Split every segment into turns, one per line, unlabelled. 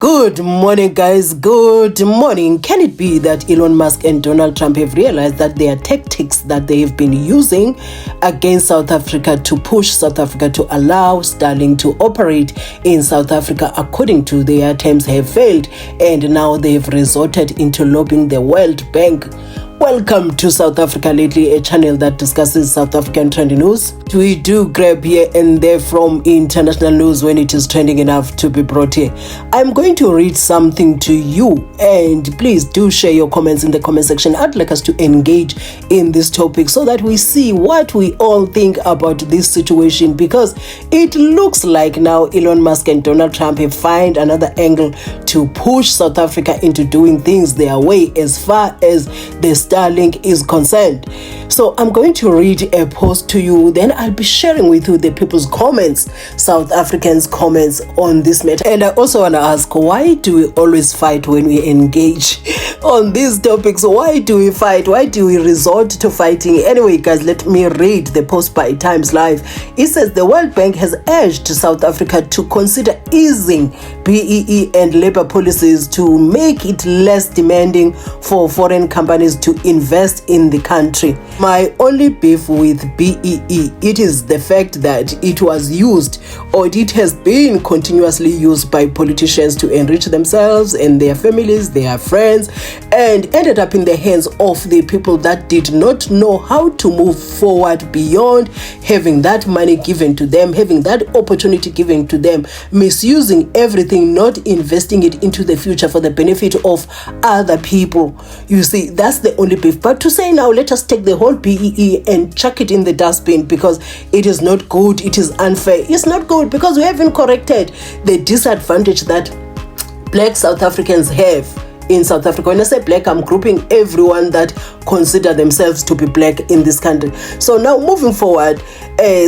Good morning, guys. Good morning. Can it be that Elon Musk and Donald Trump have realized that their tactics that they have been using against South Africa to push South Africa to allow Starlink to operate in South Africa according to their terms have failed, and now they have resorted into lobbying the World Bank? Welcome to South Africa Lately, a channel that discusses South African trending news. We do grab here and there from international news when it is trending enough to be brought here. I'm going to read something to you, and please do share your comments in the comment section. I'd like us to engage in this topic so that we see what we all think about this situation, because it looks like now Elon Musk and Donald Trump have found another angle to push South Africa into doing things their way as far as the Starlink is concerned. So I'm going to read a post to you, then I'll be sharing with you the people's comments, South Africans' comments on this matter. And I also want to ask, why do we always fight when we engage on these topics? Why do we fight? Why do we resort to fighting? Anyway, guys, let me read the post by Times Live. It says the World Bank has urged South Africa to consider easing BEE and labor policies to make it less demanding for foreign companies to invest in the country. My only beef with BEE, it is the fact that it was used, or it has been continuously used by politicians to enrich themselves and their families, their friends, and ended up in the hands of the people that did not know how to move forward beyond having that money given to them, having that opportunity given to them, misusing everything, not investing it into the future for the benefit of other people. You see, that's the only beef. But to say now, let us take the whole BEE and chuck it in the dustbin because it is not good, it is unfair. It's not good because we haven't corrected the disadvantage that Black South Africans have in South Africa. When I say black, I'm grouping everyone that consider themselves to be black in this country. So now moving forward,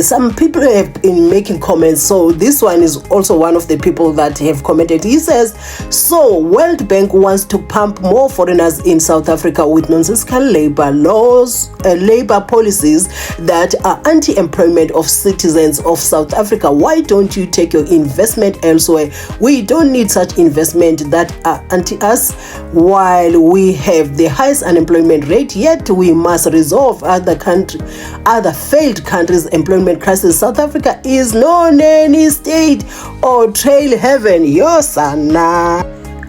some people have been making comments. So this one is also one of the people that have commented. He says, so World Bank wants to pump more foreigners in South Africa with nonsensical labor laws, labor policies that are anti-employment of citizens of South Africa. Why don't you take your investment elsewhere? We don't need such investment that are anti-us. While we have the highest unemployment rate, yet we must resolve other failed countries' employment crisis. South Africa is no nanny state or trail heaven. Yosana.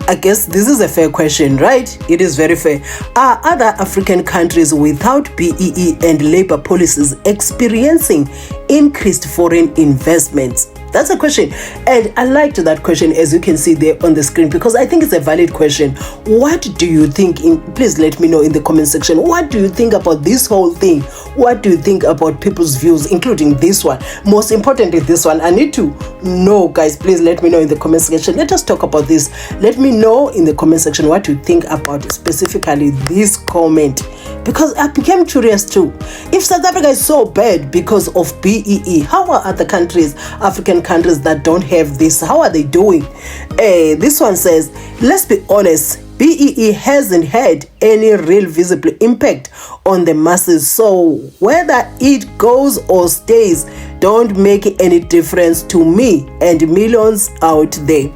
I guess this is a fair question, right? It is very fair. Are other African countries without BEE and labor policies experiencing increased foreign investments? That's a question, and I liked that question, as you can see there on the screen, because I think it's a valid question. What do you think? Please let me know in the comment section. What do you think about this whole thing? What do you think about people's views, including this one? Most importantly, this one. I need to know, guys. Please let me know in the comment section. Let us talk about this. Let me know in the comment section what you think about specifically this comment, because I became curious too. If South Africa is so bad because of BEE, how are other countries, African countries that don't have this, how are they doing? This one says, let's be honest, BEE hasn't had any real visible impact on the masses, so whether it goes or stays don't make any difference to me and millions out there.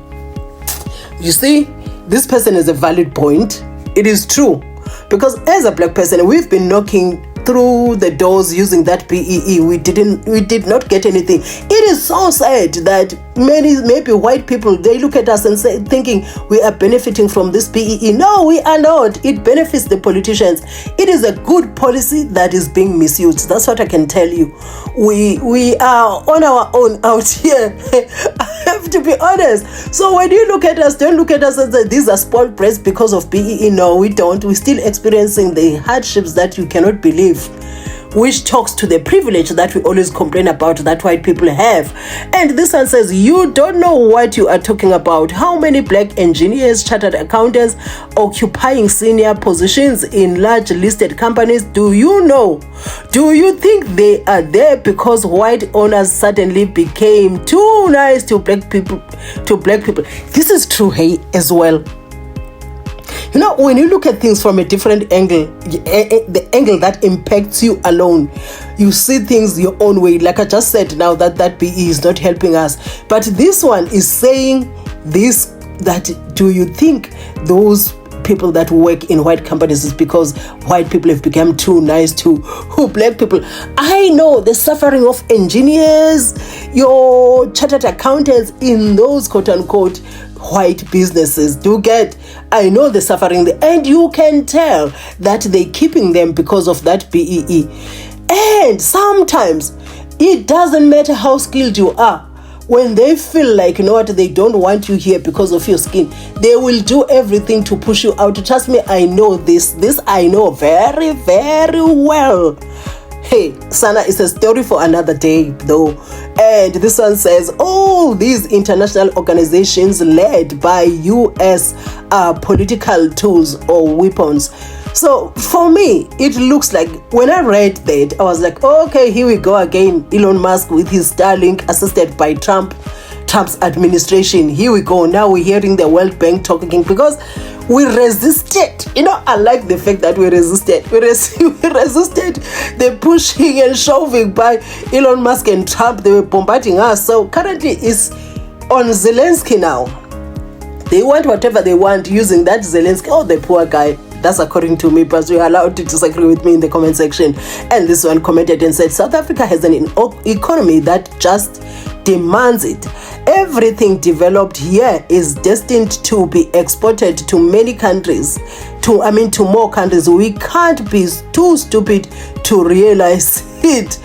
You see, this person has a valid point. It is true, because as a black person, we've been knocking through the doors using that BEE. We did not get anything. It is so sad that maybe white people, they look at us and say, thinking we are benefiting from this BEE. No, we are not. It benefits the politicians. It is a good policy that is being misused. That's what I can tell you. We are on our own out here. I have to be honest. So when you look at us, don't look at us and say these are spoiled brats because of BEE. No, we don't. We're still experiencing the hardships that you cannot believe, which talks to the privilege that we always complain about that white people have. And this one says, you don't know what you are talking about. How many black engineers, chartered accountants occupying senior positions in large listed companies do you know? Do you think they are there because white owners suddenly became too nice to black people? This is true, hey, as well. You know, when you look at things from a different angle, the angle that impacts you alone, you see things your own way. Like I just said now, that BE is not helping us. But this one is saying this that do you think those people that work in white companies is because white people have become too nice to black people? I know the suffering of engineers, your chartered accountants in those quote-unquote white businesses. I know the suffering there, and you can tell that they're keeping them because of that BEE. And sometimes it doesn't matter how skilled you are. When they feel like, they don't want you here because of your skin, they will do everything to push you out. Trust me, I know this. This I know very, very well. Hey, Sana, it's a story for another day, though. And this one says, these international organizations led by U.S. Political tools or weapons. So for me, it looks like when I read that, I was like, okay, here we go again. Elon Musk with his Starlink assisted by Trump's administration. Here we go. Now we're hearing the World Bank talking because we resisted. I like the fact that we resisted. We resisted the pushing and shoving by Elon Musk and Trump. They were bombarding us. So currently it's on Zelensky now. They want whatever they want using that Zelensky. The poor guy. That's according to me, but you're allowed to disagree with me in the comment section. And this one commented and said, South Africa has an economy that just demands it. Everything developed here is destined to be exported to many countries, to more countries. We can't be too stupid to realize it.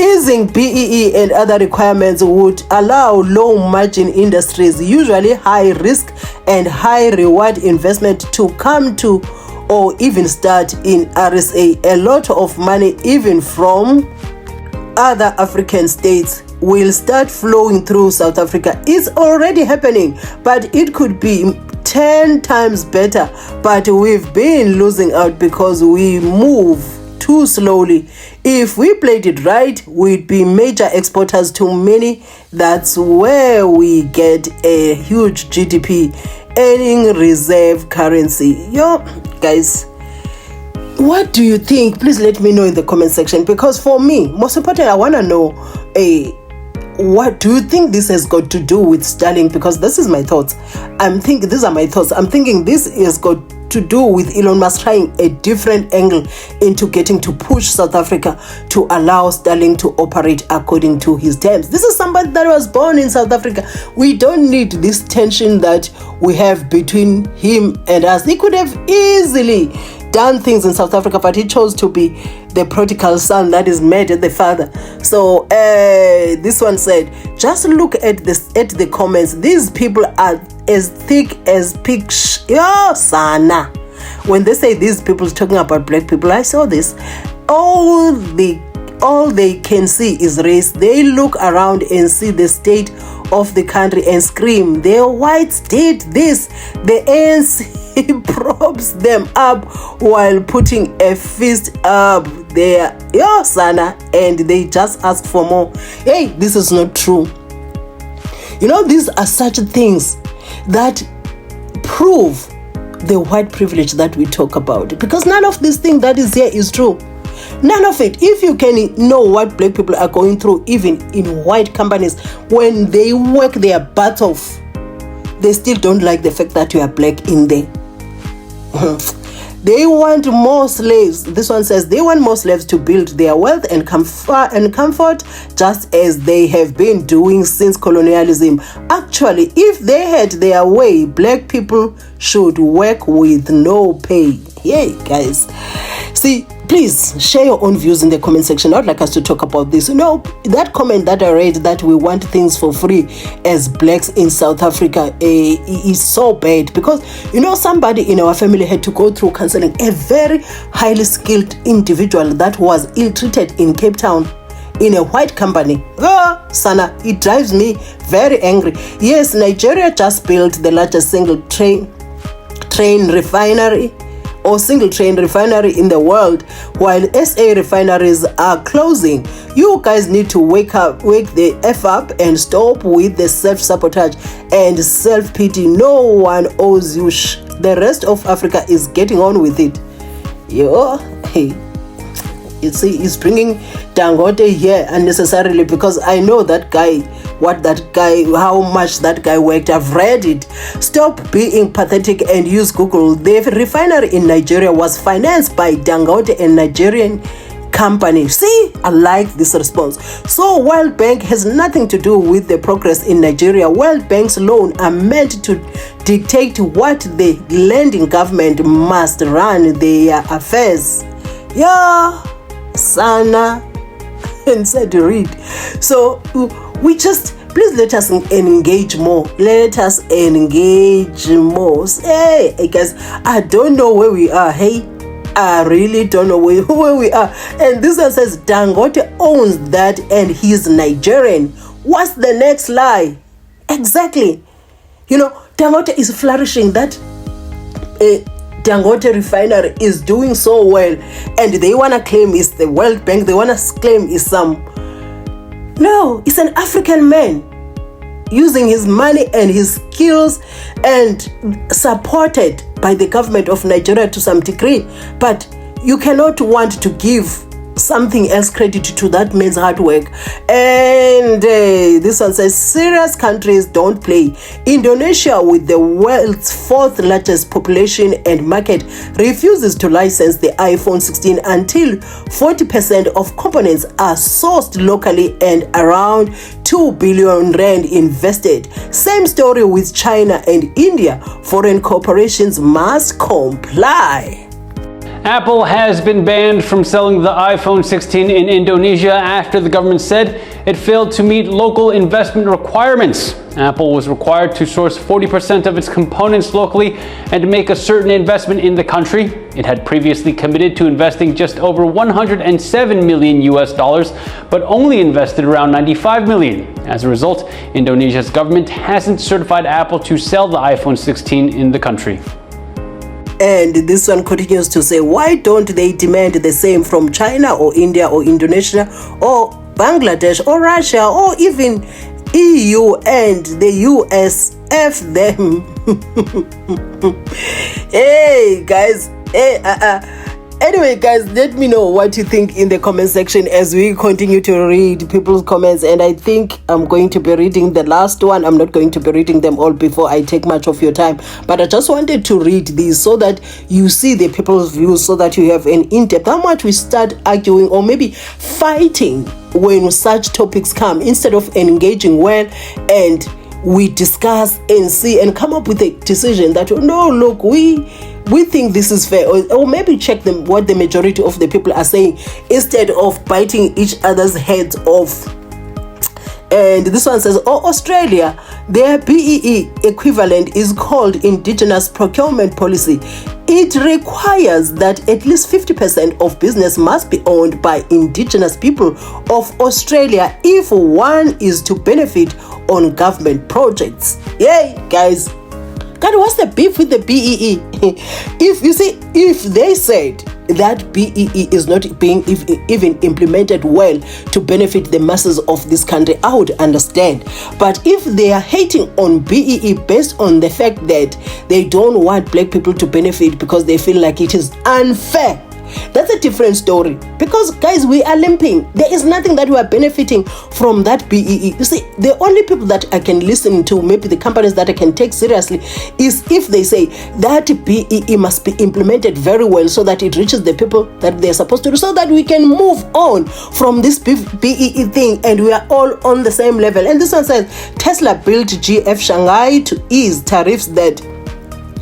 Easing BEE and other requirements would allow low-margin industries, usually high-risk and high-reward investment, to come to or even start in RSA. A lot of money, even from other African states, will start flowing through South Africa. It's already happening, but it could be 10 times better. But we've been losing out because we move too slowly. If we played it right, we'd be major exporters to many. That's where we get a huge GDP, earning reserve currency. Guys, what do you think? Please let me know in the comment section, because for me, most important, I want to know what do you think this has got to do with Starlink? Because this is my thoughts. These are my thoughts. I'm thinking this has got to do with Elon Musk trying a different angle into getting to push South Africa to allow Starlink to operate according to his terms. This is somebody that was born in South Africa. We don't need this tension that we have between him and us. He could have easily done things in South Africa, but he chose to be the prodigal son that is mad at the father. So this one said, just look at the comments. These people are as thick as pigs. Sana. When they say these people talking about black people, I saw this. All they can see is race. They look around and see the state of the country and scream, the whites did this. The ANC props them up while putting a fist up there. Sana, and they just ask for more. Hey, this is not true. These are such things that prove the white privilege that we talk about, because none of this thing that is here is true. None of it. If you can know what black people are going through, even in white companies, when they work their butts off, they still don't like the fact that you are black in there. They want more slaves. This one says they want more slaves to build their wealth and comfort, just as they have been doing since colonialism. Actually, if they had their way, black people should work with no pay. Hey, guys. See, please share your own views in the comment section. I would like us to talk about this. That comment that I read, that we want things for free as blacks in South Africa, is so bad, because somebody in our family had to go through counseling, a very highly skilled individual that was ill-treated in Cape Town in a white company. Sana, it drives me very angry. Yes, Nigeria just built the largest single train refinery in the world, while SA refineries are closing. You guys need to wake the F up and stop with the self-sabotage and self-pity. No one owes you The rest of Africa is getting on with it. You see, he's bringing Dangote here unnecessarily because I know that guy, how much that guy worked. I've read it. Stop being pathetic and use Google. The refinery in Nigeria was financed by Dangote and Nigerian company. See, I like this response. So World Bank has nothing to do with the progress in Nigeria. World Bank's loan are meant to dictate what the lending government must run their affairs. Yeah, sana and said to read. So we just, please let us engage more. Let us engage more. Hey guys, I don't know where we are. Hey, I really don't know where we are. And this one says Dangote owns that and he's Nigerian. What's the next lie? Exactly. You know, Dangote is flourishing. That Dangote refinery is doing so well, and they want to claim it's the World Bank. They want to claim it's no, it's an African man using his money and his skills and supported by the government of Nigeria to some degree. But you cannot want to give something else credit to that man's hard work. And this one says serious countries don't play. Indonesia, with the world's 4th largest population and market, refuses to license the iPhone 16 until 40% of components are sourced locally and around 2 billion rand invested. Same story with China and India. Foreign corporations must comply.
Apple has been banned from selling the iPhone 16 in Indonesia after the government said it failed to meet local investment requirements. Apple was required to source 40% of its components locally and make a certain investment in the country. It had previously committed to investing just over $107 million, but only invested around $95 million. As a result, Indonesia's government hasn't certified Apple to sell the iPhone 16 in the country.
And this one continues to say, why don't they demand the same from China or India or Indonesia or Bangladesh or Russia or even EU and the US? F them. Hey guys, anyway guys, let me know what you think in the comment section as we continue to read people's comments. And I think I'm going to be reading the last one. I'm not going to be reading them all before I take much of your time, but I just wanted to read these so that you see the people's views, so that you have an in-depth. How much we start arguing or maybe fighting when such topics come, instead of engaging well and we discuss and see and come up with a decision that, no, look, we think this is fair, or maybe check them what the majority of the people are saying, instead of biting each other's heads off. And this one says, Australia, their BEE equivalent is called Indigenous Procurement Policy. It requires that at least 50% of business must be owned by Indigenous people of Australia if one is to benefit on government projects. Yay, guys. God, what's the beef with the BEE? If they said that BEE is not being even implemented well to benefit the masses of this country, I would understand. But if they are hating on BEE based on the fact that they don't want black people to benefit because they feel like it is unfair, that's a different story. Because guys, we are limping. There is nothing that we are benefiting from that BEE. You see, the only people that I can listen to, maybe the companies that I can take seriously, is if they say that BEE must be implemented very well so that it reaches the people that they're supposed to, so that we can move on from this BEE thing and we are all on the same level. And this one says Tesla built GF Shanghai to ease tariffs that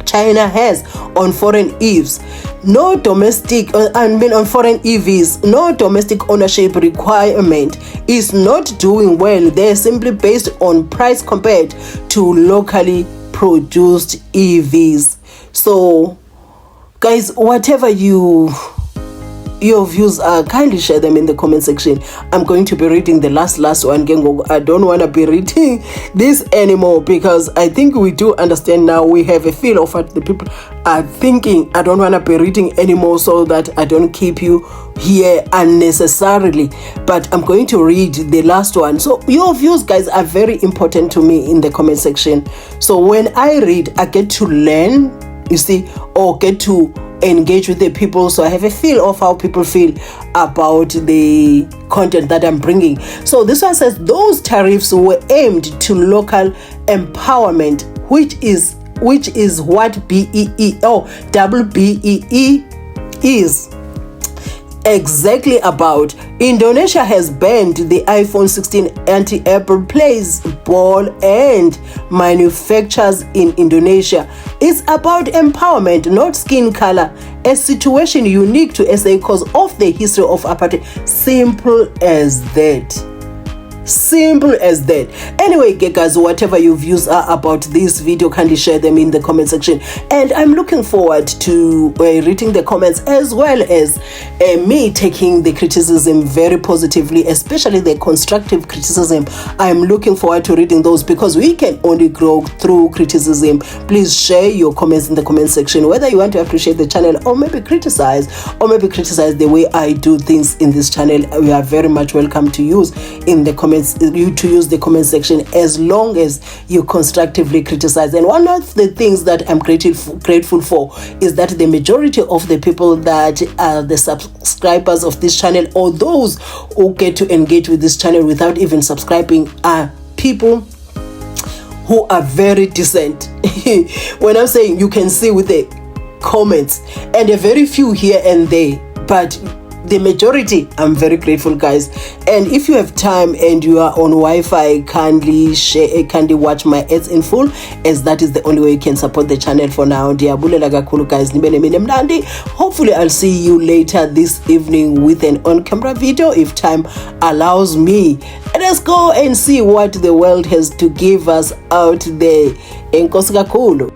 China has on foreign EVs. On foreign EVs, no domestic ownership requirement is not doing well. They're simply based on price compared to locally produced EVs. So, guys, whatever your views are, kindly share them in the comment section. I'm going to be reading the last one. I don't want to be reading this anymore because I think we do understand now. We have a feel of what the people are thinking. I don't want to be reading anymore so that I don't keep you here unnecessarily. But I'm going to read the last one. So your views, guys, are very important to me in the comment section. So when I read, I get to learn, you see, or get to engage with the people, so I have a feel of how people feel about the content that I'm bringing. So this one says those tariffs were aimed to local empowerment, which is what WBEE is exactly about. Indonesia has banned the iPhone 16 anti-Apple plays ball and manufactures in Indonesia. It's about empowerment, not skin color, a situation unique to SA because of the history of apartheid. Simple as that. Simple as that. Anyway, guys, whatever your views are about this video, kindly share them in the comment section, and I'm looking forward to reading the comments, as well as me taking the criticism very positively, especially the constructive criticism. I'm looking forward to reading those, because we can only grow through criticism. Please share your comments in the comment section, whether you want to appreciate the channel or maybe criticize the way I do things in this channel. We are very much welcome to use in the comments, use the comment section, as long as you constructively criticize. And one of the things that I'm grateful for is that the majority of the people that are the subscribers of this channel, or those who get to engage with this channel without even subscribing, are people who are very decent. When I'm saying, you can see with the comments, and a very few here and there, but the majority, I'm very grateful, guys. And if you have time and you are on Wi-Fi, kindly watch my ads in full, as that is the only way you can support the channel for now. Ndiyabulela kakhulu, guys. Hopefully I'll see you later this evening with an on-camera video if time allows me. Let's go and see what the world has to give us out there. Enkosi kakhulu.